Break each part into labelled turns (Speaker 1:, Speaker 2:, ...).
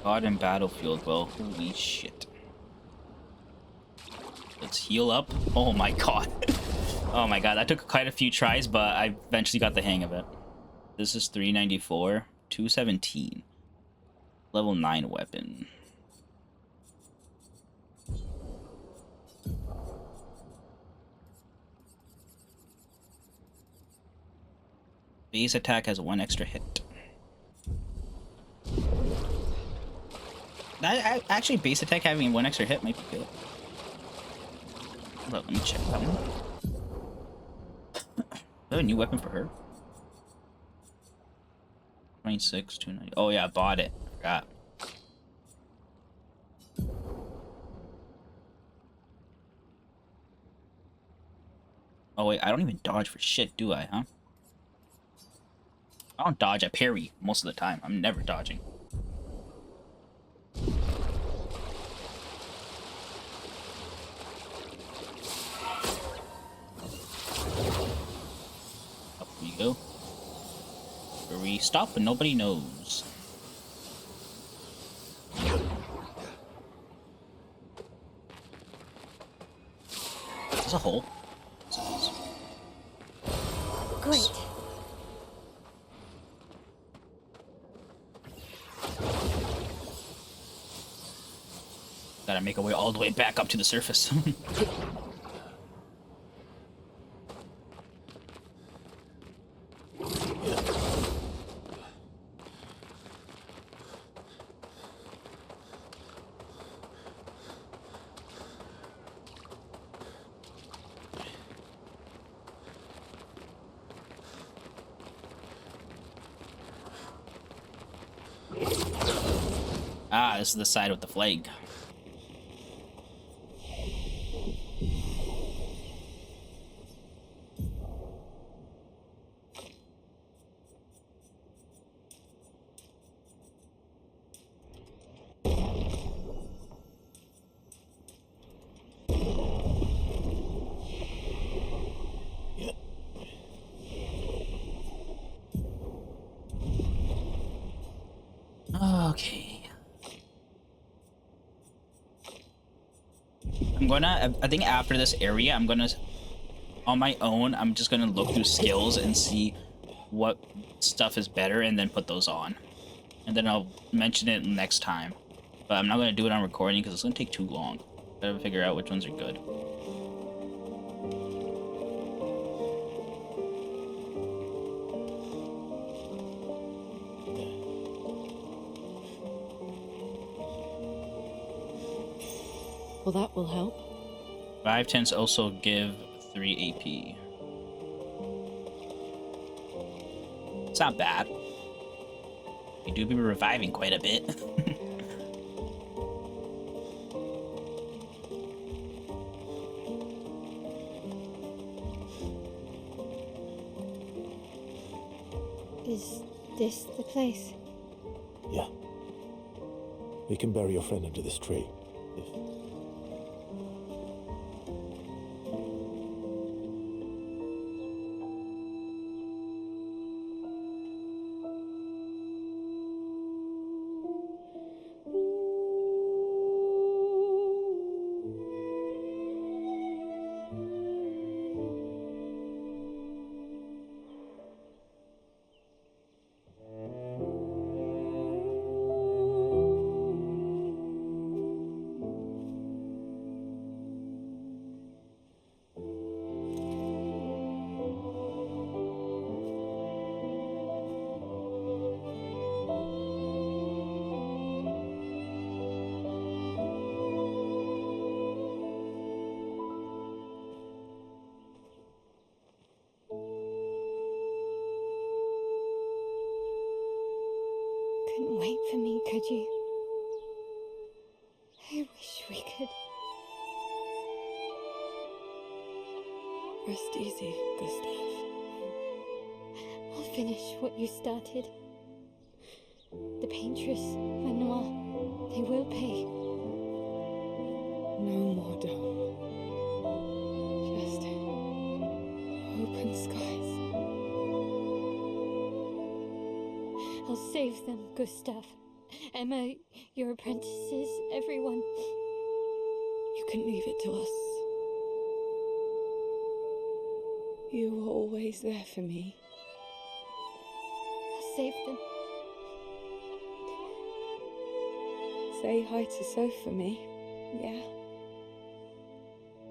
Speaker 1: God in Battlefield. Well, holy shit. Let's heal up. Oh my god. Oh my god, that took quite a few tries, but I eventually got the hang of it. This is 394, 217. Level 9 weapon. Base attack has 1 extra hit. Actually, base attack having 1 extra hit might be good. Hold up, let me check that one. Is that a new weapon for her? 26, 290. Oh yeah, I bought it. I forgot. Oh wait, I don't even dodge for shit, do I, huh? I don't dodge, I parry most of the time. I'm never dodging. Up we go. Where we stop and nobody knows. Is this a hole?
Speaker 2: Great.
Speaker 1: Gotta make our way all the way back up to the surface. Ah, this is the side with the flag. Okay. I think after this area, on my own, I'm just gonna look through skills and see what stuff is better and then put those on. And then I'll mention it next time. But I'm not gonna do it on recording because it's gonna take too long. Gotta figure out which ones are good.
Speaker 2: Well, that will help.
Speaker 1: 5 tends also give 3 AP. It's not bad. You do be reviving quite a bit.
Speaker 2: Is this the place?
Speaker 3: Yeah. We can bury your friend under this tree. If...
Speaker 2: Couldn't wait for me, could you? I wish we could.
Speaker 4: Rest easy, Gustav.
Speaker 2: I'll finish what you started. The paintress, Manoir, they will pay.
Speaker 4: No more, darling. Just open skies.
Speaker 2: I'll save them, Gustav. Emma, your apprentices, everyone.
Speaker 4: You can leave it to us. You were always there for me.
Speaker 2: I'll save them.
Speaker 4: Say hi to Soph for me, yeah?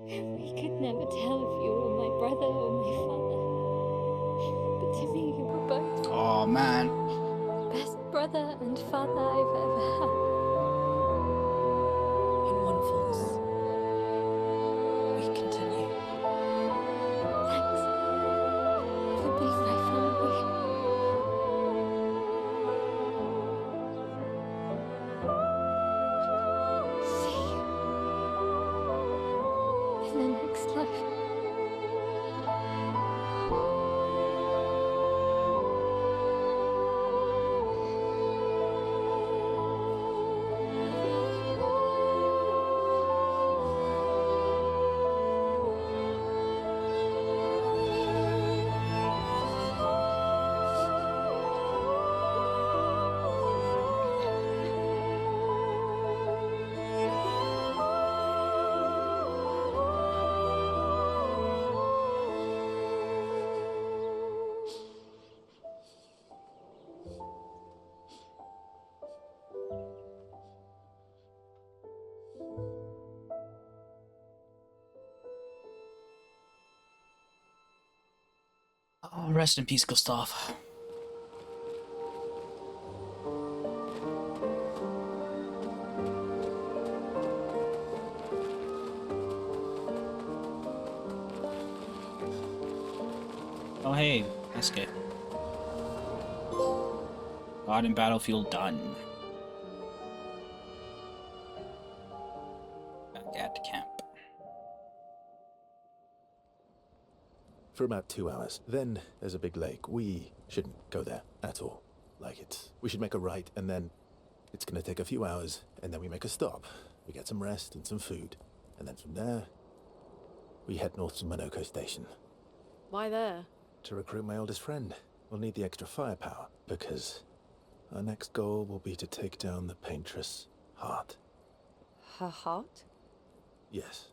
Speaker 2: We could never tell if you were my brother or my father. But to me, you were both.
Speaker 1: Oh man.
Speaker 2: Best brother and father I've ever had.
Speaker 4: When one falls, we continue.
Speaker 2: Thanks for being my family. See you in the next life.
Speaker 1: Oh, rest in peace, Gustav. Oh hey, that's good. God in battlefield done. Back at camp.
Speaker 3: For about 2 hours. Then there's a big lake. We shouldn't go there at all. We should make a right, and then it's gonna take a few hours, and then we make a stop. We get some rest and some food. And then from there, we head north to Monoko Station.
Speaker 4: Why there?
Speaker 3: To recruit my oldest friend. We'll need the extra firepower, because our next goal will be to take down the Paintress Heart.
Speaker 4: Her heart?
Speaker 3: Yes.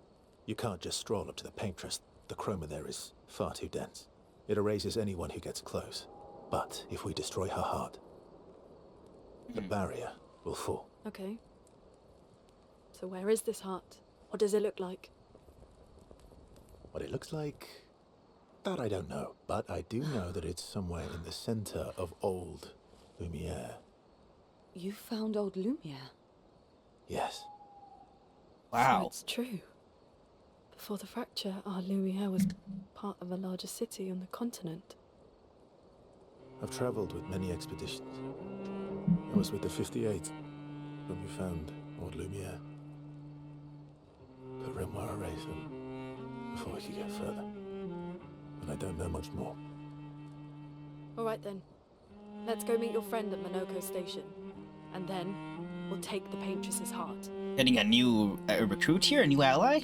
Speaker 3: You can't just stroll up to the Paintress. The chroma there is far too dense. It erases anyone who gets close. But if we destroy her heart, the barrier will fall.
Speaker 4: Okay. So where is this heart? What does it look like?
Speaker 3: What it looks like, that I don't know. But I do know that it's somewhere in the center of old Lumiere.
Speaker 4: You found old Lumiere?
Speaker 3: Yes.
Speaker 1: Wow.
Speaker 4: So it's true. Before the fracture, our Lumiere was part of a larger city on the continent.
Speaker 3: I've traveled with many expeditions. I was with the 58th when we found old Lumiere. But Renoir erased them before we could get further. And I don't know much more.
Speaker 4: All right then. Let's go meet your friend at Monoko Station. And then, we'll take the Paintress's heart.
Speaker 1: Getting a new recruit here, a new ally?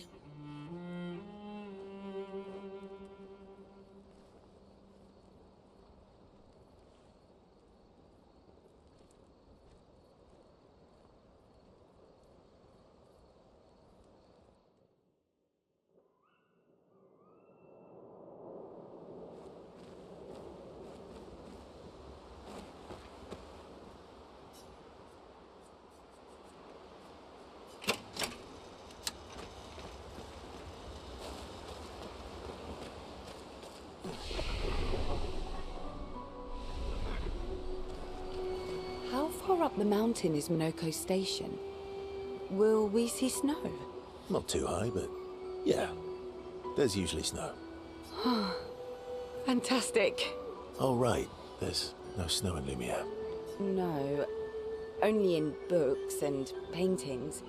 Speaker 5: How far up the mountain is Monoko Station? Will we see snow?
Speaker 3: Not too high, but yeah. There's usually snow.
Speaker 5: Fantastic.
Speaker 3: Oh, right. There's no snow in Lumiere.
Speaker 5: No, only in books and paintings.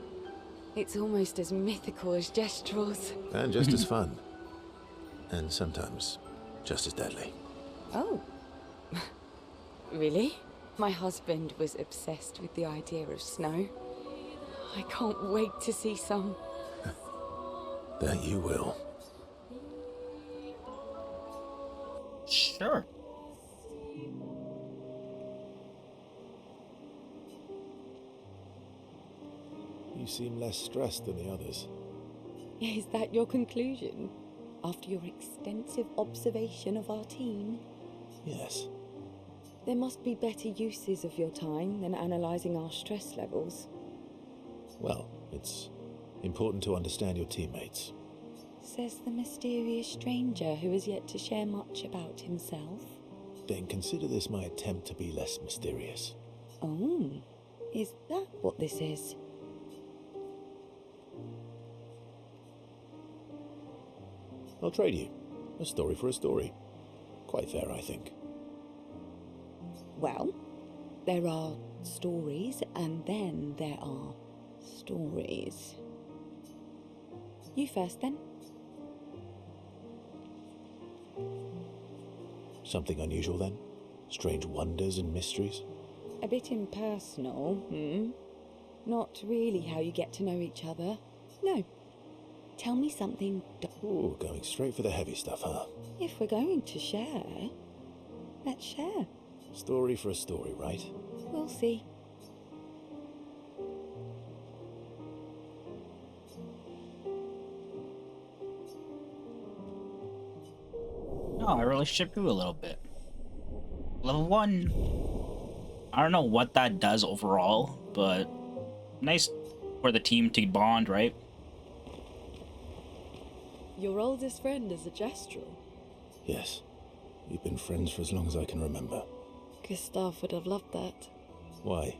Speaker 5: It's almost as mythical as Gestrels.
Speaker 3: And just as fun. And sometimes just as deadly.
Speaker 5: Oh. Really? My husband was obsessed with the idea of snow. I can't wait to see some.
Speaker 3: That you will.
Speaker 1: Sure.
Speaker 3: You seem less stressed than the others.
Speaker 5: Is that your conclusion? After your extensive observation of our team?
Speaker 3: Yes.
Speaker 5: There must be better uses of your time than analysing our stress levels.
Speaker 3: Well, it's important to understand your teammates.
Speaker 5: Says the mysterious stranger who has yet to share much about himself.
Speaker 3: Then consider this my attempt to be less mysterious.
Speaker 5: Oh, is that what this is?
Speaker 3: I'll trade you. A story for a story. Quite fair, I think.
Speaker 5: Well, there are stories and then there are stories. You first then.
Speaker 3: Something unusual then? Strange wonders and mysteries?
Speaker 5: A bit impersonal, Not really how you get to know each other. No. Tell me something.
Speaker 3: Ooh, going straight for the heavy stuff, huh?
Speaker 5: If we're going to share, let's share.
Speaker 3: Story for a story, right?
Speaker 5: We'll see.
Speaker 1: Oh, our relationship grew a little bit. Level 1. I don't know what that does overall, but nice for the team to bond, right?
Speaker 4: Your oldest friend is a Gestural.
Speaker 3: Yes. We've been friends for as long as I can remember.
Speaker 4: Gustav would have loved that.
Speaker 3: Why?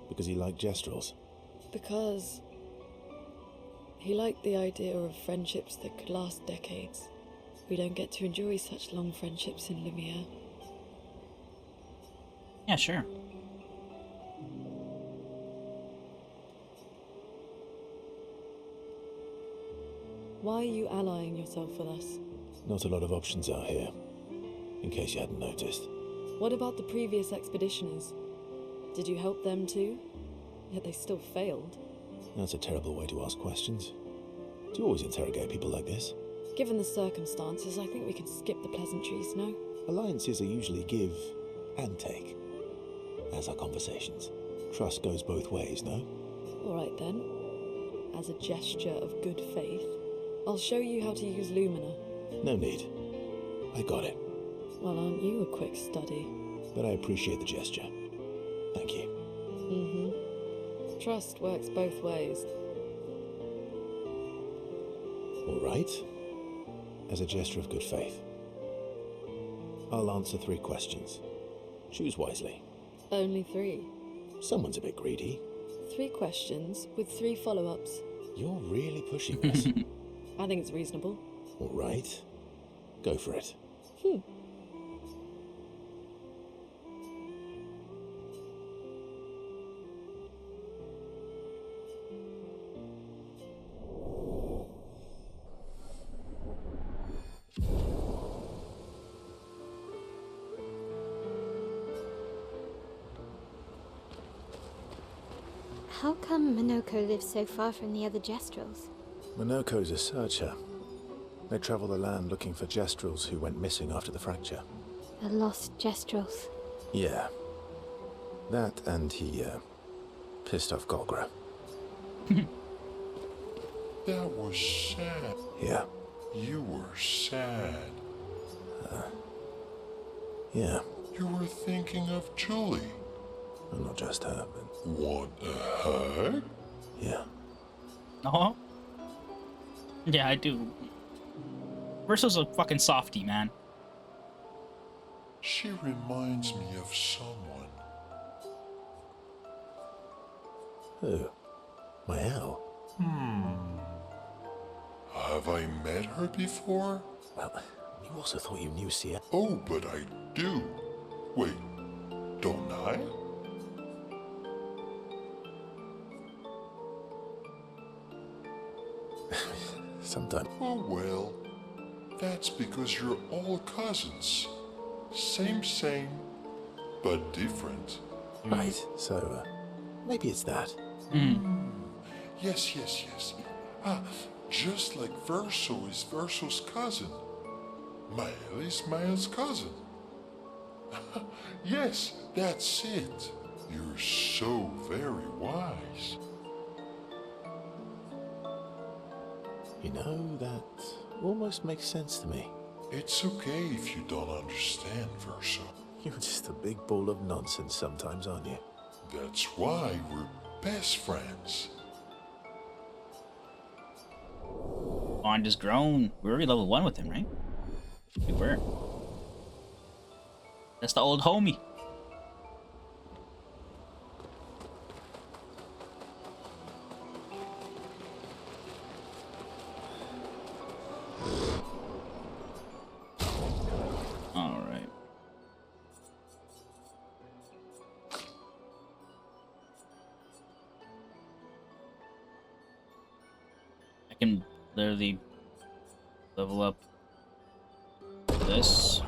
Speaker 3: Because he liked Gestrals?
Speaker 4: Because he liked the idea of friendships that could last decades. We don't get to enjoy such long friendships in Lumiere.
Speaker 1: Yeah, sure.
Speaker 4: Why are you allying yourself with us?
Speaker 3: Not a lot of options out here, in case you hadn't noticed.
Speaker 4: What about the previous expeditioners? Did you help them too? Yet they still failed.
Speaker 3: That's a terrible way to ask questions. Do you always interrogate people like this?
Speaker 4: Given the circumstances, I think we can skip the pleasantries, no?
Speaker 3: Alliances are usually give and take, as are conversations. Trust goes both ways, no?
Speaker 4: Alright then. As a gesture of good faith, I'll show you how to use Lumina.
Speaker 3: No need. I got it.
Speaker 4: Well, aren't you a quick study?
Speaker 3: But I appreciate the gesture. Thank you.
Speaker 4: Trust works both ways.
Speaker 3: All right. As a gesture of good faith, I'll answer 3 questions. Choose wisely.
Speaker 4: Only 3.
Speaker 3: Someone's a bit greedy.
Speaker 4: 3 questions with 3 follow-ups.
Speaker 3: You're really pushing this.
Speaker 4: I think it's reasonable.
Speaker 3: All right. Go for it.
Speaker 2: How come Minoko lives so far from the other Gestrals?
Speaker 3: Minoko's a searcher. They travel the land looking for Gestrals who went missing after the fracture.
Speaker 2: The lost Gestrals.
Speaker 3: Yeah. That and he, pissed off Golgra.
Speaker 6: That was sad.
Speaker 3: Yeah.
Speaker 6: You were sad.
Speaker 3: Yeah.
Speaker 6: You were thinking of Julie.
Speaker 3: Well, not just her, but
Speaker 6: Want a hug?
Speaker 3: yeah.
Speaker 1: Oh. Yeah, I do. Verso's a fucking softie, man.
Speaker 6: She reminds me of someone.
Speaker 3: Who? My Al?
Speaker 6: Have I met her before?
Speaker 3: Well, you also thought you knew Sia.
Speaker 6: Oh, but I do. Wait, don't I?
Speaker 3: Sometime.
Speaker 6: Oh well, that's because you're all cousins. Same, but different.
Speaker 3: Right, so, maybe it's that.
Speaker 6: Yes. Ah, just like Verso is Verso's cousin. Mael is Mael's cousin. Yes, that's it. You're so very wise.
Speaker 3: You know, that almost makes sense to me.
Speaker 6: It's okay if you don't understand, Verso.
Speaker 3: You're just a big ball of nonsense sometimes, aren't you?
Speaker 6: That's why we're best friends.
Speaker 1: Bond is grown. We're already level 1 with him, right? We were. That's the old homie. Alright. I can literally level up this.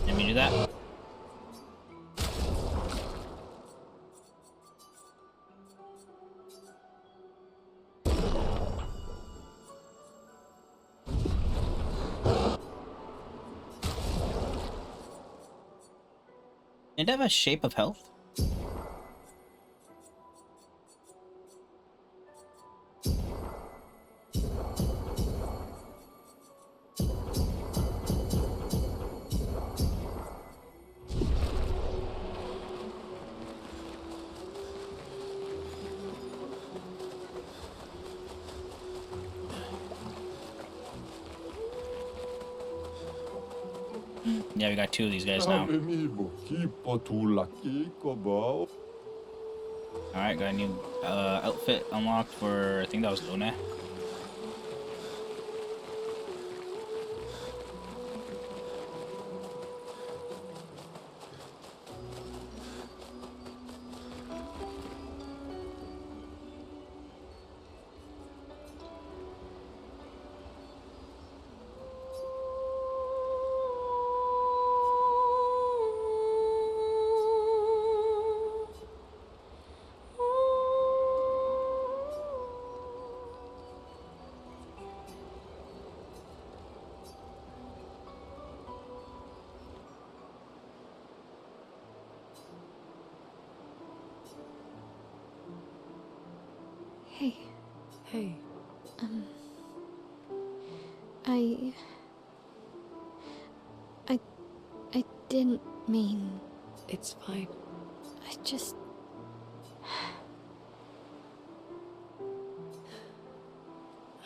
Speaker 1: Let me do that. Did it have a shape of health? Yeah, we got 2 of these guys now. Alright, got a new outfit unlocked for, I think that was Luna.
Speaker 2: Hey,
Speaker 4: Hey,
Speaker 2: I... I didn't mean...
Speaker 4: it's fine.
Speaker 2: I just...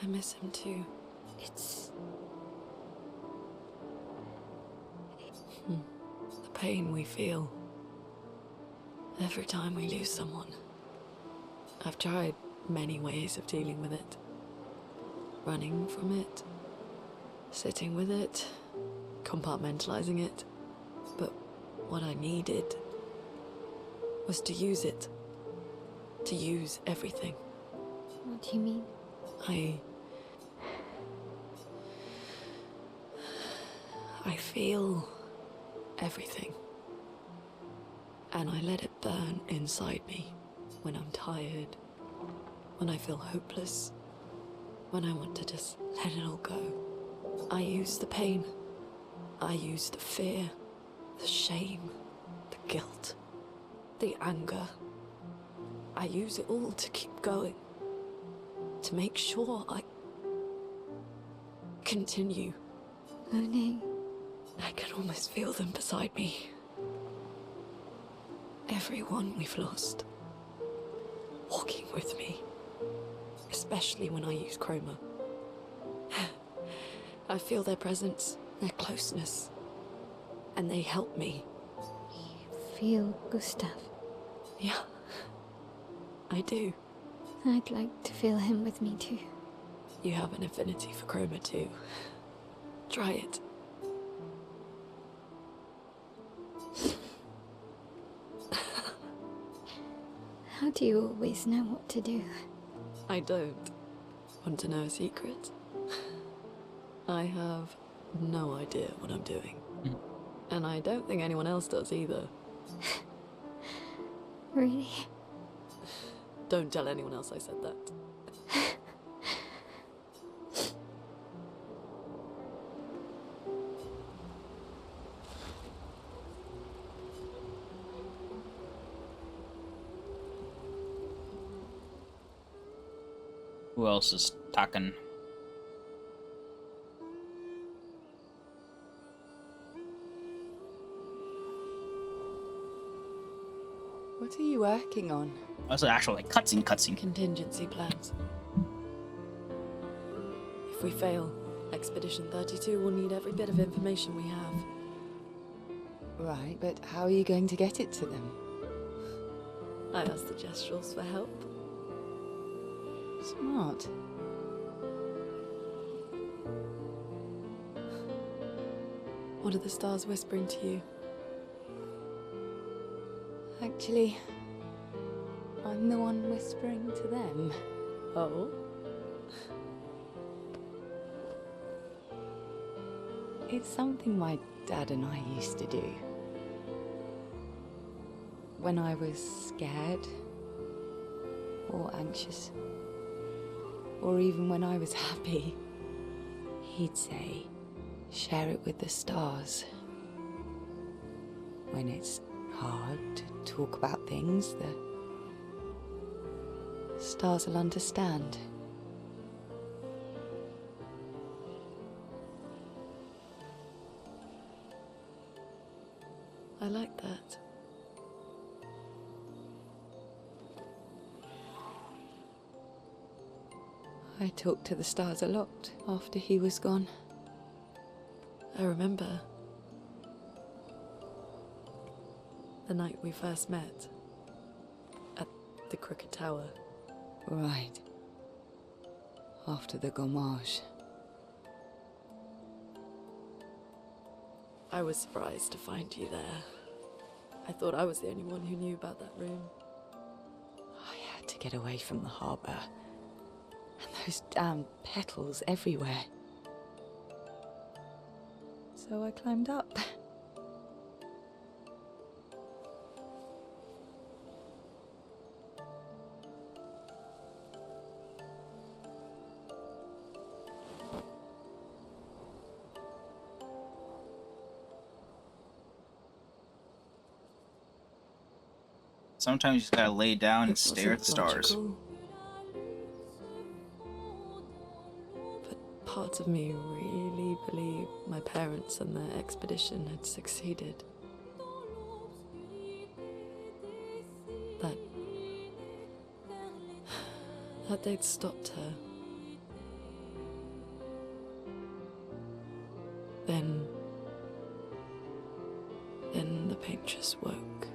Speaker 4: I miss him too.
Speaker 2: It's...
Speaker 4: The pain we feel every time we lose someone. I've tried many ways of dealing with it. Running from it, sitting with it, compartmentalizing it. But what I needed was to use it. To use everything.
Speaker 2: What do you mean?
Speaker 4: I feel everything. And I let it burn inside me when I'm tired, when I feel hopeless, when I want to just let it all go. I use the pain. I use the fear, the shame, the guilt, the anger. I use it all to keep going, to make sure I continue.
Speaker 2: Monet,
Speaker 4: I can almost feel them beside me. Everyone we've lost, walking with me, especially when I use chroma. I feel their presence, their closeness, and they help me.
Speaker 2: you feel Gustav.
Speaker 4: Yeah, I do.
Speaker 2: I'd like to feel him with me too.
Speaker 4: You have an affinity for chroma too. Try it.
Speaker 2: How do you always know what to do?
Speaker 4: I don't. Want to know a secret? I have no idea what I'm doing. And I don't think anyone else does either.
Speaker 2: Really?
Speaker 4: Don't tell anyone else I said that.
Speaker 1: Who else is talking?
Speaker 5: What are you working on?
Speaker 1: That's an actual like cutscene.
Speaker 4: Contingency plans. If we fail, Expedition 32 will need every bit of information we have.
Speaker 5: Right, but how are you going to get it to them?
Speaker 4: I asked the Gestrals for help.
Speaker 5: Smart.
Speaker 4: What are the stars whispering to you?
Speaker 5: Actually, I'm the one whispering to them.
Speaker 4: Oh?
Speaker 5: It's something my dad and I used to do. When I was scared, or anxious, or even when I was happy, he'd say, share it with the stars. When it's hard to talk about things, the stars will understand.
Speaker 4: I like that.
Speaker 5: I talked to the stars a lot after he was gone.
Speaker 4: I remember the night we first met at the Crooked Tower.
Speaker 5: Right. After the gommage.
Speaker 4: I was surprised to find you there. I thought I was the only one who knew about that room.
Speaker 5: I had to get away from the harbour. And those damn petals everywhere. So I climbed up.
Speaker 1: Sometimes you just gotta lay down and
Speaker 4: It
Speaker 1: stare at the
Speaker 4: wasn't
Speaker 1: stars.
Speaker 4: logical. But part of me really believed my parents and their expedition had succeeded. That they'd stopped her. Then the paintress woke.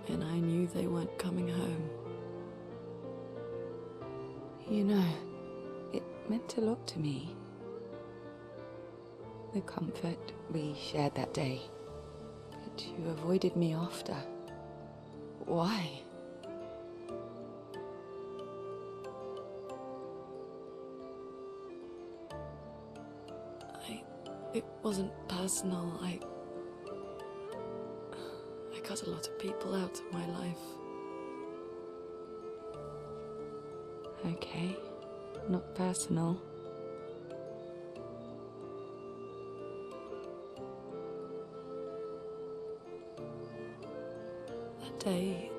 Speaker 4: And I knew they weren't coming home.
Speaker 5: You know, it meant a lot to me. The comfort we shared that day. But you avoided me after. Why?
Speaker 4: It wasn't personal. I cut a lot of people out of my life.
Speaker 5: Okay, not personal.
Speaker 4: That day,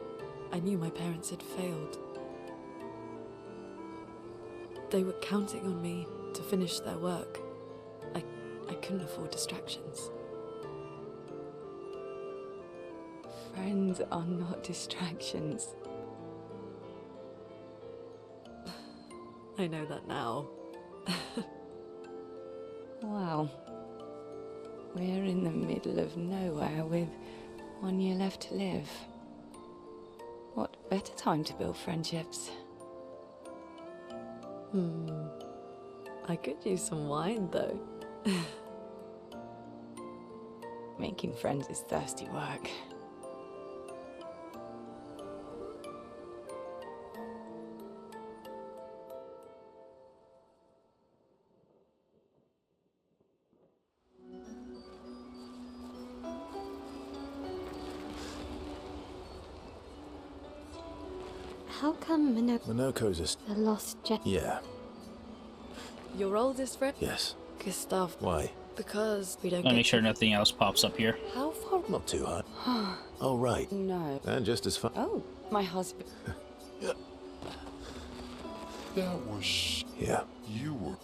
Speaker 4: I knew my parents had failed. They were counting on me to finish their work. I couldn't afford distractions.
Speaker 5: Friends are not distractions.
Speaker 4: I know that now.
Speaker 5: Wow. We're in the middle of nowhere with 1 year left to live. What better time to build friendships?
Speaker 4: I could use some wine, though.
Speaker 5: Making friends is thirsty work.
Speaker 2: how come
Speaker 3: Minoko's
Speaker 2: the lost gem?
Speaker 3: Yeah,
Speaker 4: Your oldest friend?
Speaker 3: yes.
Speaker 4: Gustav.
Speaker 3: Why?
Speaker 4: Because we don't
Speaker 1: I'm gonna
Speaker 4: get
Speaker 1: make sure nothing else pops up here.
Speaker 4: How far?
Speaker 3: Not too hard. Oh, right.
Speaker 5: No.
Speaker 3: And just as fun.
Speaker 5: Oh, my husband.
Speaker 6: That was
Speaker 3: Yeah,
Speaker 6: you were.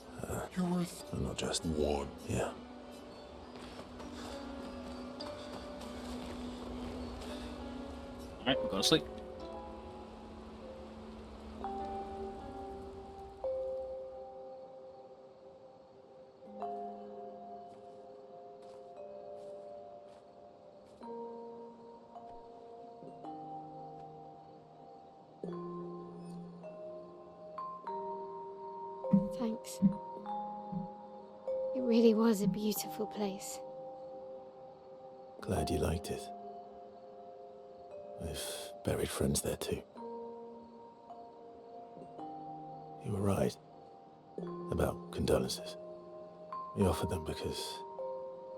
Speaker 6: You're worth
Speaker 3: and not just.
Speaker 6: one.
Speaker 3: Yeah.
Speaker 1: Alright, we'll go to sleep.
Speaker 2: Thanks. It really was a beautiful place.
Speaker 3: Glad you liked it. I've buried friends there too. You were right about condolences. We offered them because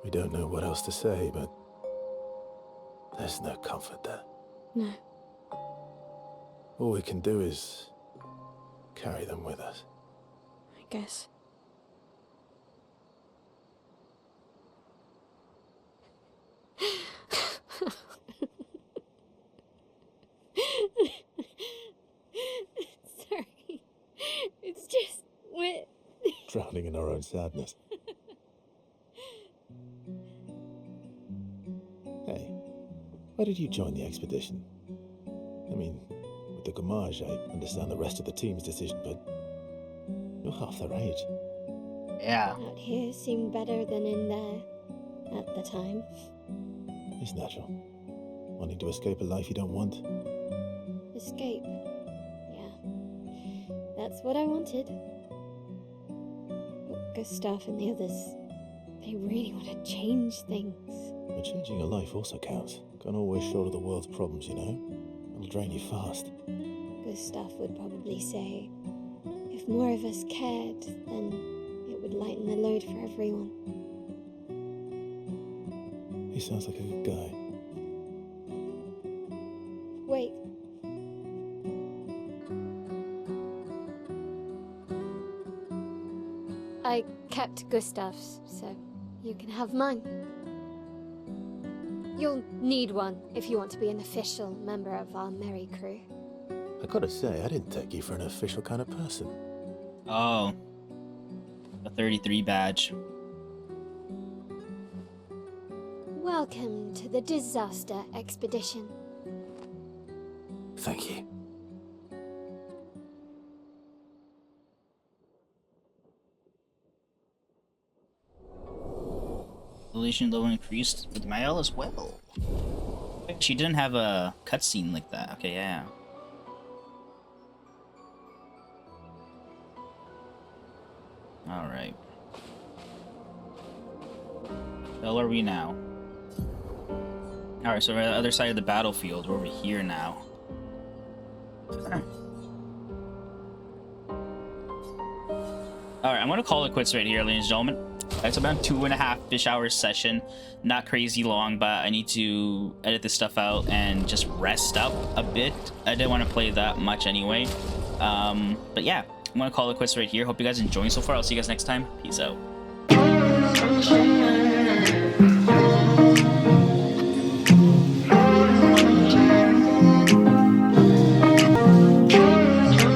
Speaker 3: we don't know what else to say, but there's no comfort there.
Speaker 2: No.
Speaker 3: All we can do is carry them with us.
Speaker 2: I guess. Sorry. It's just we're
Speaker 3: Drowning in our own sadness. Hey, why did you join the expedition? I mean, with the Gamage, I understand the rest of the team's decision, but you're half their age.
Speaker 1: Yeah.
Speaker 2: out here seemed better than in there at the time.
Speaker 3: It's natural. Wanting to escape a life you don't want.
Speaker 2: Escape. Yeah. That's what I wanted. But Gustav and the others, they really want to change things.
Speaker 3: But changing a life also counts. Can't always shoulder the world's problems, you know? It'll drain you fast.
Speaker 2: Gustav would probably say, if more of us cared, then it would lighten the load for everyone.
Speaker 3: He sounds like a good guy.
Speaker 2: Wait. I kept Gustav's, so you can have mine. You'll need one if you want to be an official member of our merry crew.
Speaker 3: I gotta say, I didn't take you for an official kind of person.
Speaker 1: Oh. The 33 badge.
Speaker 2: Welcome to the disaster expedition.
Speaker 3: Thank you.
Speaker 1: Relation level increased with Mael as well. She didn't have a cutscene like that. Okay, yeah. Alright. Where are we now? Alright, so we're on the other side of the battlefield. We're over here now. Alright, I'm gonna call it quits right here, ladies and gentlemen. It's about 2.5-ish hours session. Not crazy long, but I need to edit this stuff out and just rest up a bit. I didn't want to play that much anyway. But yeah, I'm gonna call it quits right here. Hope you guys are enjoying so far. I'll see you guys next time. Peace out.